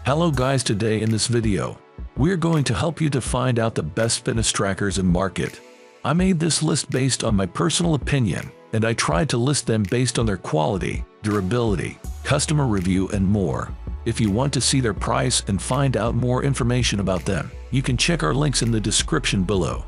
Hello guys, today in this video, we're going to help you to find out the best fitness trackers in market. I made this list based on my personal opinion, and I tried to list them based on their quality, durability, customer review and more. If you want to see their price and find out more information about them, you can check our links in the description below.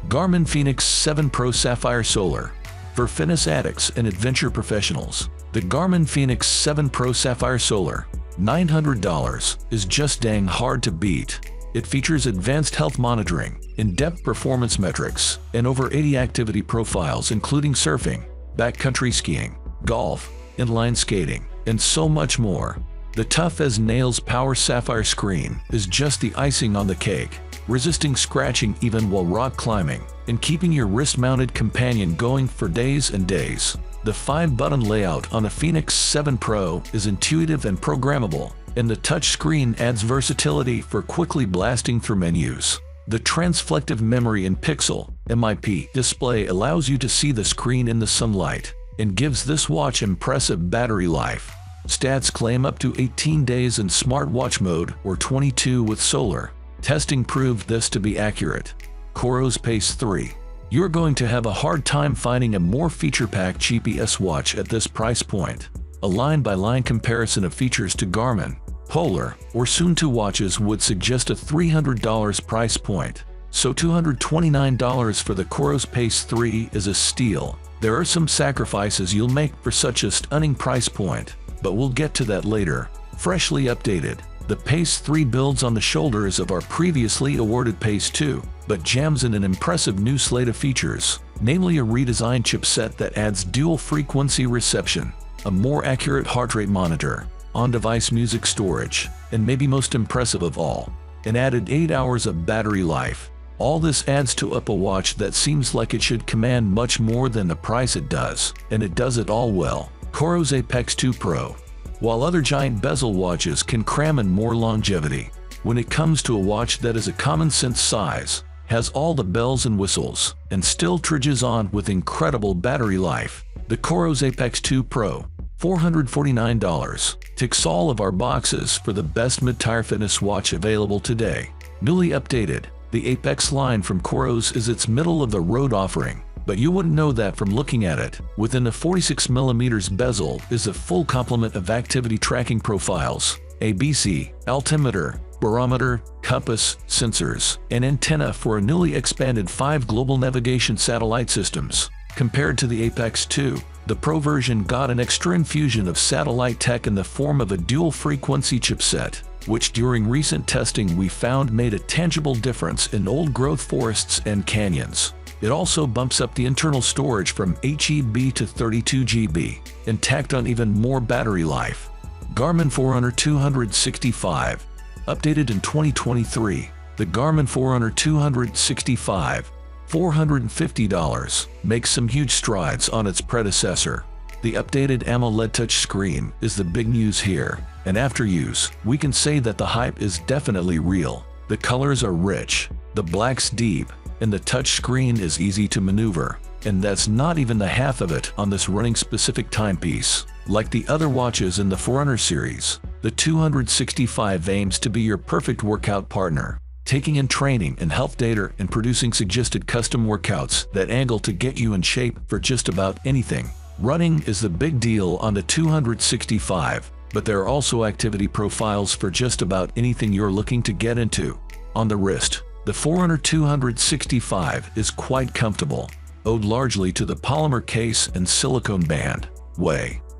Garmin Fenix 7 Pro Sapphire Solar. For fitness addicts and adventure professionals, the Garmin Fenix 7 Pro Sapphire Solar $900 is just dang hard to beat. It features advanced health monitoring, in-depth performance metrics, and over 80 activity profiles including surfing, backcountry skiing, golf, inline skating, and so much more. The tough-as-nails Power Sapphire screen is just the icing on the cake, resisting scratching even while rock climbing, and keeping your wrist-mounted companion going for days and days. The 5-button layout on the Fenix 7 Pro is intuitive and programmable, and the touch screen adds versatility for quickly blasting through menus. The Transflective Memory in Pixel (MIP) display allows you to see the screen in the sunlight, and gives this watch impressive battery life. Stats claim up to 18 days in smartwatch mode or 22 with solar. Testing proved this to be accurate. Coros Pace 3. You're going to have a hard time finding a more feature-packed GPS watch at this price point. A line-by-line comparison of features to Garmin, Polar, or Suunto watches would suggest a $300 price point, so $229 for the Coros Pace 3 is a steal. There are some sacrifices you'll make for such a stunning price point, but we'll get to that later. Freshly updated, the Pace 3 builds on the shoulders of our previously awarded Pace 2, but jams in an impressive new slate of features, namely a redesigned chipset that adds dual-frequency reception, a more accurate heart rate monitor, on-device music storage, and maybe most impressive of all, an added 8 hours of battery life. All this adds to a watch that seems like it should command much more than the price it does, and it does it all well. Coros Apex 2 Pro. While other giant bezel watches can cram in more longevity, when it comes to a watch that is a common-sense size, has all the bells and whistles, and still trudges on with incredible battery life, the Coros Apex 2 Pro, $449, ticks all of our boxes for the best mid-tier fitness watch available today. Newly updated, the Apex line from Coros is its middle-of-the-road offering, but you wouldn't know that from looking at it. Within the 46mm bezel is a full complement of activity tracking profiles, ABC, altimeter, barometer, compass, sensors, and antenna for a newly expanded 5 global navigation satellite systems. Compared to the Apex 2, the Pro version got an extra infusion of satellite tech in the form of a dual-frequency chipset, which during recent testing we found made a tangible difference in old-growth forests and canyons. It also bumps up the internal storage from 8GB to 32GB, and tacked on even more battery life. Garmin Forerunner 265. Updated in 2023, the Garmin Forerunner 265, $450, makes some huge strides on its predecessor. The updated AMOLED touchscreen is the big news here, and after use, we can say that the hype is definitely real. The colors are rich, the black's deep, and the touchscreen is easy to maneuver. And that's not even the half of it on this running-specific timepiece. Like the other watches in the Forerunner series, the 265 aims to be your perfect workout partner, taking in training and health data and producing suggested custom workouts that angle to get you in shape for just about anything. Running is the big deal on the 265, but there are also activity profiles for just about anything you're looking to get into. On the wrist, the Forerunner 265 is quite comfortable, owed largely to the polymer case and silicone band.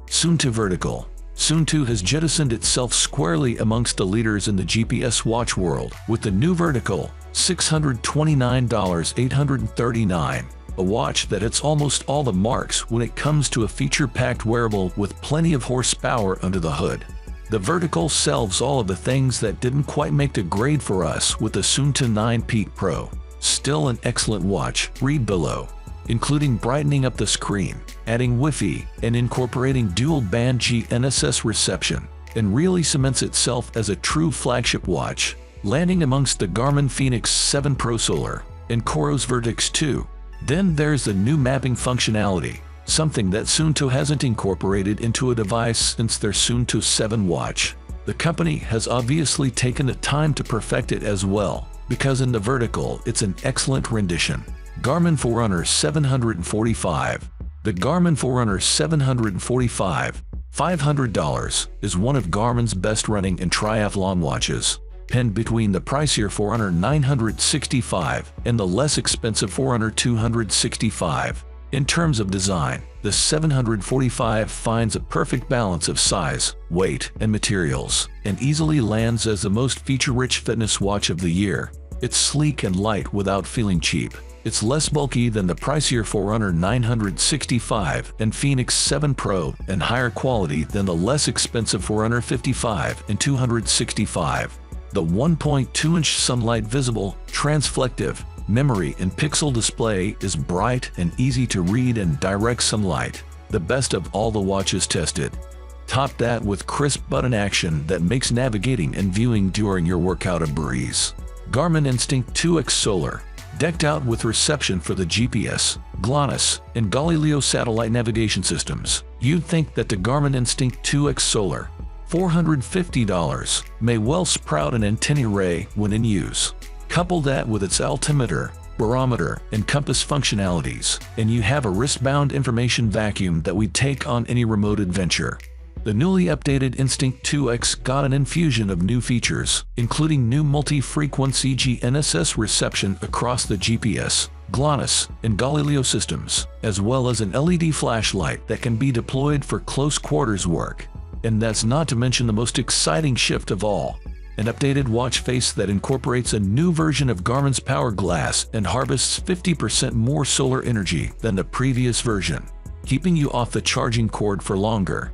Suunto Vertical. Suunto has jettisoned itself squarely amongst the leaders in the GPS watch world with the new Vertical, $629 $839, a watch that hits almost all the marks when it comes to a feature-packed wearable with plenty of horsepower under the hood. The Vertical solves all of the things that didn't quite make the grade for us with the Suunto 9 Peak Pro. Still an excellent watch, read below, including brightening up the screen, adding Wi-Fi, and incorporating dual-band GNSS reception, and really cements itself as a true flagship watch, landing amongst the Garmin Fenix 7 Pro Solar and Coros Vertix 2. Then there's the new mapping functionality, something that Suunto hasn't incorporated into a device since their Suunto 7 watch. The company has obviously taken the time to perfect it as well, because in the vertical it's an excellent rendition. Garmin Forerunner 745. The Garmin Forerunner 745, $500, is one of Garmin's best running and triathlon watches, pinned between the pricier Forerunner 965 and the less expensive Forerunner 265. In terms of design, the 745 finds a perfect balance of size, weight, and materials, and easily lands as the most feature-rich fitness watch of the year. It's sleek and light without feeling cheap. It's less bulky than the pricier Forerunner 965 and Fenix 7 Pro, and higher quality than the less expensive Forerunner 55 and 265. The 1.2-inch sunlight visible, transflective, memory and pixel display is bright and easy to read in direct sunlight, the best of all the watches tested. Top that with crisp button action that makes navigating and viewing during your workout a breeze. Garmin Instinct 2X Solar. Decked out with reception for the GPS, GLONASS, and Galileo satellite navigation systems, you'd think that the Garmin Instinct 2X Solar, $450, may well sprout an antennae array when in use. Couple that with its altimeter, barometer, and compass functionalities, and you have a wristbound information vacuum that we'd take on any remote adventure. The newly updated Instinct 2X got an infusion of new features, including new multi-frequency GNSS reception across the GPS, GLONASS, and Galileo systems, as well as an LED flashlight that can be deployed for close quarters work. And that's not to mention the most exciting shift of all, an updated watch face that incorporates a new version of Garmin's Power Glass and harvests 50% more solar energy than the previous version, keeping you off the charging cord for longer.